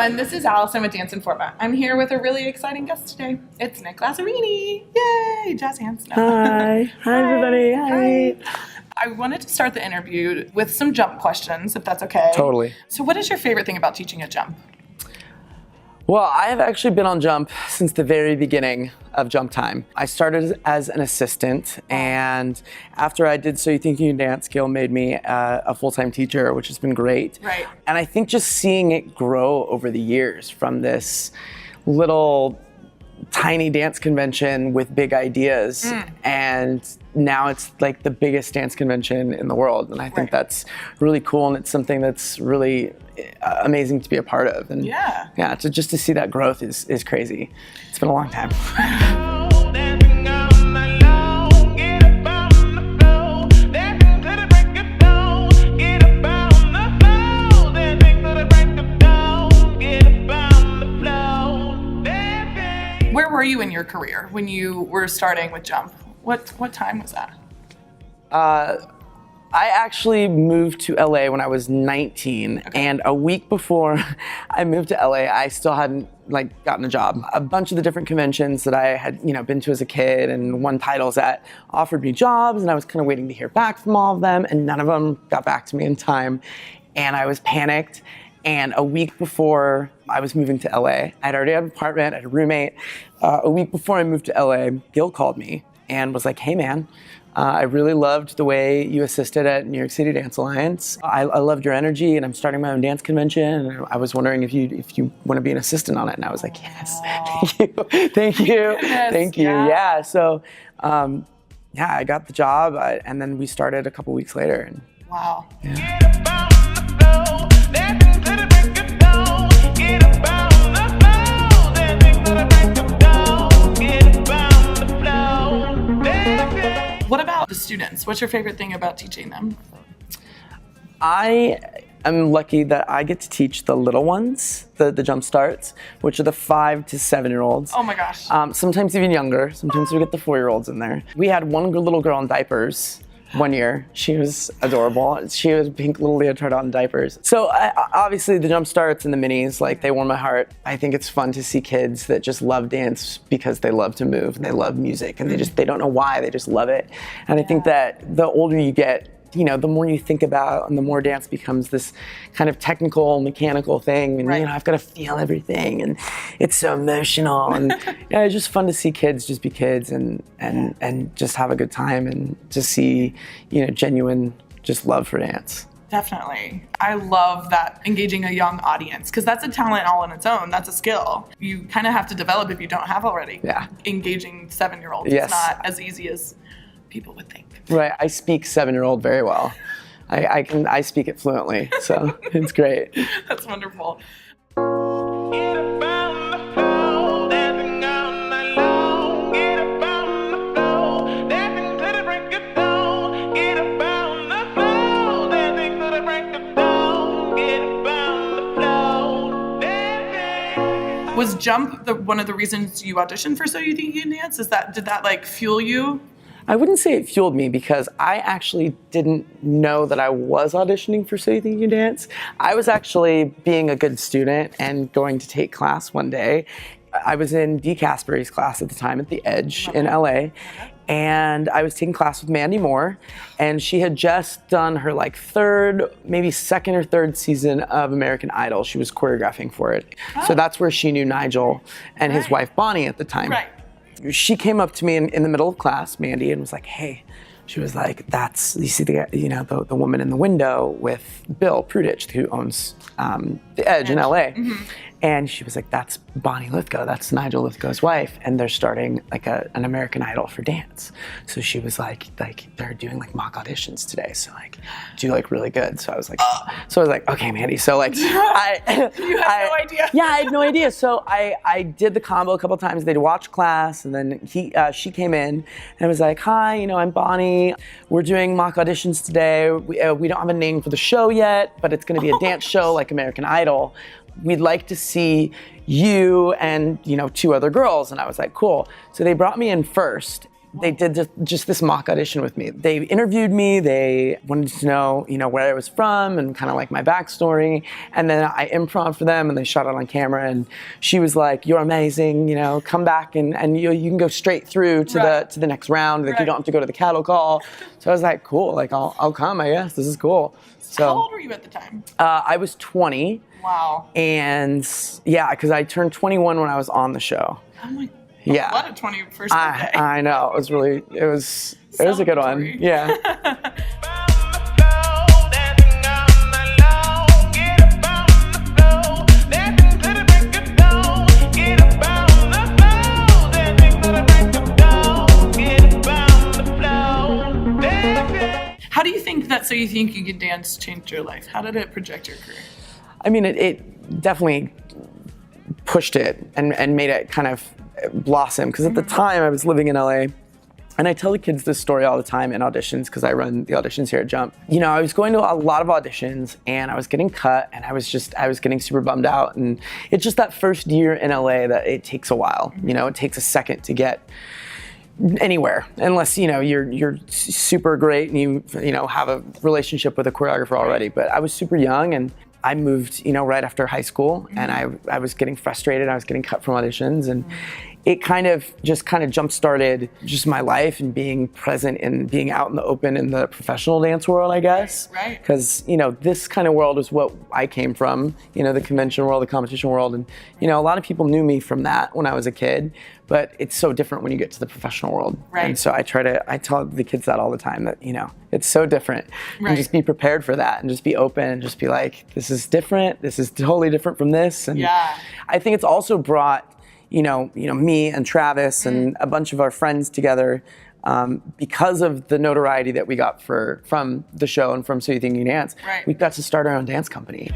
everyone, this is Allison with Dance Informa. I'm here with a really exciting guest today. It's Nick Lazzarini. Yay! Jazz hands. No. Hi. Hi, everybody. Hi. I wanted to start the interview with some jump questions, if that's okay. Totally. So what is your favorite thing about teaching a jump? Well, I have actually been on jump since the very beginning of jump time. I started as an assistant, and after I did So You Think You Can Dance, Gil made me a full-time teacher, which has been great. Right. And I think just seeing it grow over the years from this little tiny dance convention with big ideas, and now it's like the biggest dance convention in the world, and I think that's really cool, and it's something that's really amazing to be a part of. And yeah, just to see that growth is crazy. It's been a long time. Where were you in your career when you were starting with jump? What time was that? I actually moved to LA when I was 19, and a week before I moved to LA, I still hadn't gotten a job. A bunch of the different conventions that I had been to as a kid and won titles at offered me jobs, and I was kind of waiting to hear back from all of them, and none of them got back to me in time, and I was panicked. And a week before I was moving to LA, I'd already had an apartment, I had a roommate. A week before I moved to LA, Gil called me and was like, "Hey man, I really loved the way you assisted at New York City Dance Alliance. I loved your energy, and I'm starting my own dance convention, and I was wondering if you want to be an assistant on it." And I was like, "Yes, thank you." Yeah, so I got the job, and then we started a couple weeks later. And, wow. Yeah. What about the students? What's your favorite thing about teaching them? I am lucky that I get to teach the little ones, the jump starts, which are the 5 to 7-year-olds. Oh my gosh. Sometimes even younger. Sometimes we get the 4-year-olds in there. We had one little girl in diapers one year. She was adorable. She was pink little leotard on diapers. So obviously the jump starts and the minis, they warm my heart. I think it's fun to see kids that just love dance because they love to move and they love music, and they don't know why, they just love it. And I think that the older you get, the more you think about, and the more dance becomes this kind of technical, mechanical thing. And I've got to feel everything, and it's so emotional. And it's just fun to see kids just be kids and just have a good time, and to see, genuine just love for dance. Definitely. I love that, engaging a young audience, because that's a talent all on its own. That's a skill. You kind of have to develop if you don't have already. Yeah. Engaging 7-year-olds. Yes. It's not as easy as people would think. Right, I speak 7-year-old very well. I speak it fluently, so it's great. That's wonderful. Was jump one of the reasons you auditioned for So You Think You Can Dance? Did that fuel you? I wouldn't say it fueled me, because I actually didn't know that I was auditioning for So You Think You Can Dance. I was actually being a good student and going to take class one day. I was in Dee Caspery's class at the time at the Edge in LA, and I was taking class with Mandy Moore, and she had just done her maybe second or third season of American Idol. She was choreographing for it. So that's where she knew Nigel and his wife Bonnie at the time. Right. She came up to me in the middle of class, Mandy, and was like, "Hey," she was like, "That's, you see the woman in the window with Bill Prudich, who owns the Edge in LA." Mm-hmm. And she was like, "That's Bonnie Lithgow, that's Nigel Lithgow's wife, and they're starting an American Idol for dance." So she was like they're doing mock auditions today, so do really good. So I was like, "Okay, Mandy." So you had no idea. Yeah, I had no idea. So I did the combo a couple times. They'd watch class, and then she came in and was like, "Hi, I'm Bonnie. We're doing mock auditions today. We don't have a name for the show yet, but it's going to be a dance show like American Idol. We'd like to see you and 2 other girls." And I was like, "Cool." So they brought me in first, They did just this mock audition with me. They interviewed me. They wanted to know, where I was from and kind of like my backstory. And then I improv for them and they shot it on camera. And she was like, "You're amazing. Come back and you can go straight through to the next round. Like you don't have to go to the cattle call." So I was like, "Cool. Like I'll come. I guess this is cool." So how old were you at the time? I was 20. Wow. And yeah, because I turned 21 when I was on the show. Oh my. Yeah. What a 21st birthday. I know. It was a good one. Yeah. How do you think that So You Think You Can Dance changed your life? How did it project your career? I mean, it definitely pushed it and made it kind of blossom. Because at the time I was living in LA, and I tell the kids this story all the time in auditions because I run the auditions here at Jump. I was going to a lot of auditions and I was getting cut and I was getting super bummed out. And it's just that first year in LA that it takes a while. It takes a second to get anywhere unless you're super great and you have a relationship with a choreographer already. But I was super young and I moved right after high school and I was getting frustrated. I was getting cut from auditions and it kind of jump started just my life and being present and being out in the open in the professional dance world, I guess. Right. Because this kind of world is what I came from, the convention world, the competition world, and a lot of people knew me from that when I was a kid, but it's so different when you get to the professional world. Right. And so I tell the kids that all the time that it's so different. Right. And just be prepared for that and just be open and just be like, this is different. This is totally different from this. And I think it's also brought me and Travis and a bunch of our friends together because of the notoriety that we got from the show and from So You Think You Can Dance. Right. We got to start our own dance company.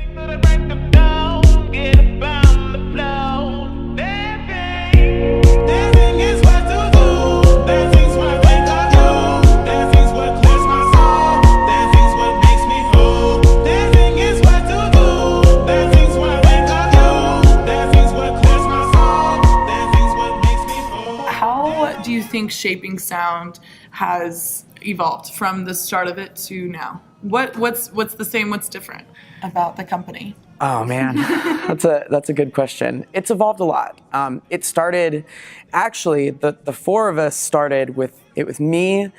Do you think Shaping Sound has evolved from the start of it to now? What's the same? What's different about the company? Oh man, that's a good question. It's evolved a lot. It started, actually, the four of us started with me,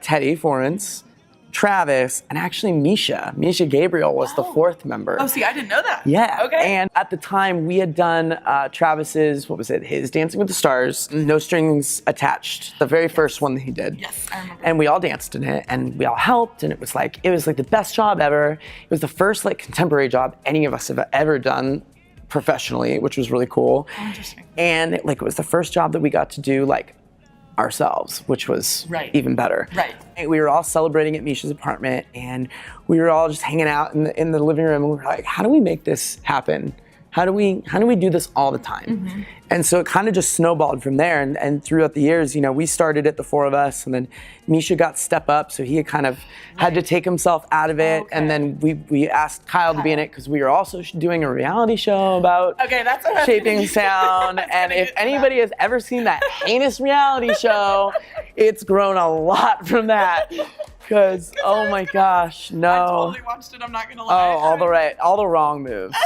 Teddy Forens, Travis, and actually Misha. Misha Gabriel was the fourth member. Oh, see, I didn't know that. Yeah. Okay. And at the time, we had done Travis's, his Dancing with the Stars, No Strings Attached, the very first one that he did. Yes, I remember. And we all danced in it, and we all helped, and it was like the best job ever. It was the first contemporary job any of us have ever done professionally, which was really cool. Oh, interesting. And it was the first job that we got to do ourselves, which was even better. Right. And we were all celebrating at Misha's apartment, and we were all just hanging out in the living room, and we were like, how do we make this happen? How do we do this all the time? Mm-hmm. And so it kind of just snowballed from there. And throughout the years, we started it, the four of us, and then Misha got Step Up, so he had kind of had to take himself out of it. Okay. And then we asked Kyle to be in it because we were also doing a reality show about Shaping Sound. And if anybody has ever seen that heinous reality show, it's grown a lot from that. Because, oh my gosh, no. I totally watched it, I'm not gonna lie. Oh, all the wrong moves.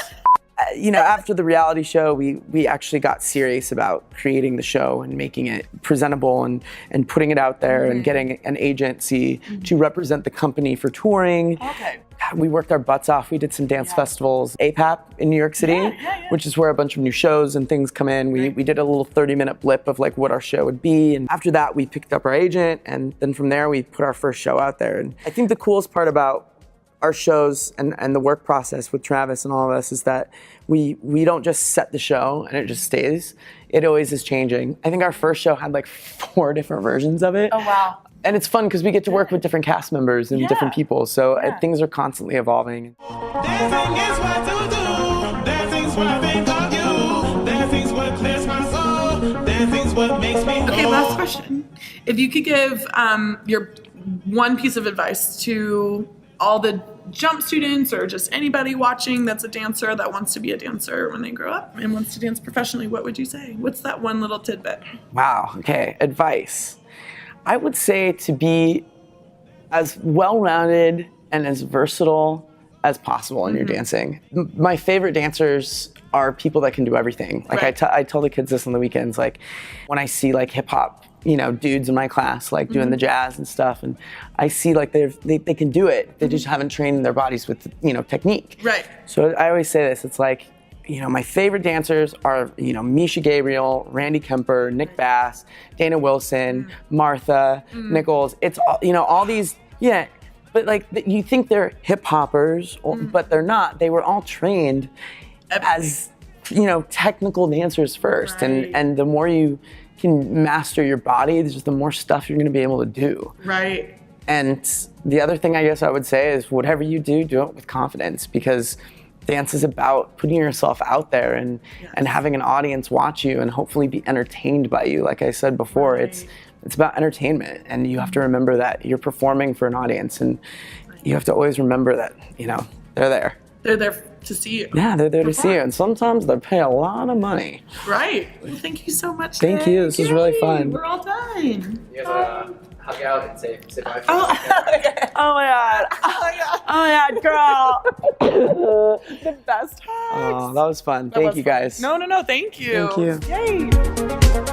After the reality show, we actually got serious about creating the show and making it presentable and putting it out there and getting an agency to represent the company for touring. Okay. We worked our butts off. We did some dance festivals, APAP in New York City, which is where a bunch of new shows and things come in. We did a little 30-minute blip of what our show would be. And after that, we picked up our agent. And then from there, we put our first show out there. And I think the coolest part about our shows and the work process with Travis and all of us is that we don't just set the show and it just stays. It always is changing. I think our first show had 4 different versions of it. Oh, wow. And it's fun because we get to work with different cast members and different people. So things are constantly evolving. Dancing is what to do. Dancing's what I think of you. Dancing's what clears my soul. Dancing's what makes me whole. Okay, last question. If you could give your one piece of advice to all the Jump students or just anybody watching that's a dancer that wants to be a dancer when they grow up and wants to dance professionally, what would you say? What's that one little tidbit? Wow, okay, advice. I would say to be as well-rounded and as versatile as possible in your dancing. My favorite dancers are people that can do everything. Like Right. I tell the kids this on the weekends, like when I see like hip hop, dudes in my class, like doing the jazz and stuff, and I see like they can do it. They just haven't trained their bodies with, technique. Right. So I always say this, it's like, my favorite dancers are, Misha Gabriel, Randy Kemper, Nick Bass, Dana Wilson, Martha, Nichols. It's all, all these, yeah. But like, you think they're hip hoppers, but they're not. They were all trained as, technical dancers first. Right. And the more you can master your body, just the more stuff you're gonna be able to do. Right. And the other thing I guess I would say is whatever you do it with confidence, because dance is about putting yourself out there and having an audience watch you and hopefully be entertained by you. Like I said before, Right. it's about entertainment, and you have to remember that you're performing for an audience, and you have to always remember that, they're there. They're there to see you. Yeah, they're there to see you, and sometimes they pay a lot of money. Right. Well, thank you so much. Thank Nick. you. This was really Yay, fun. We're all done. You guys hug out and say bye. Oh, okay. Oh my god. Oh my God. Oh my god, girl. The best hugs. Oh, that was fun. Thank you guys. No. Thank you. Thank you. Yay.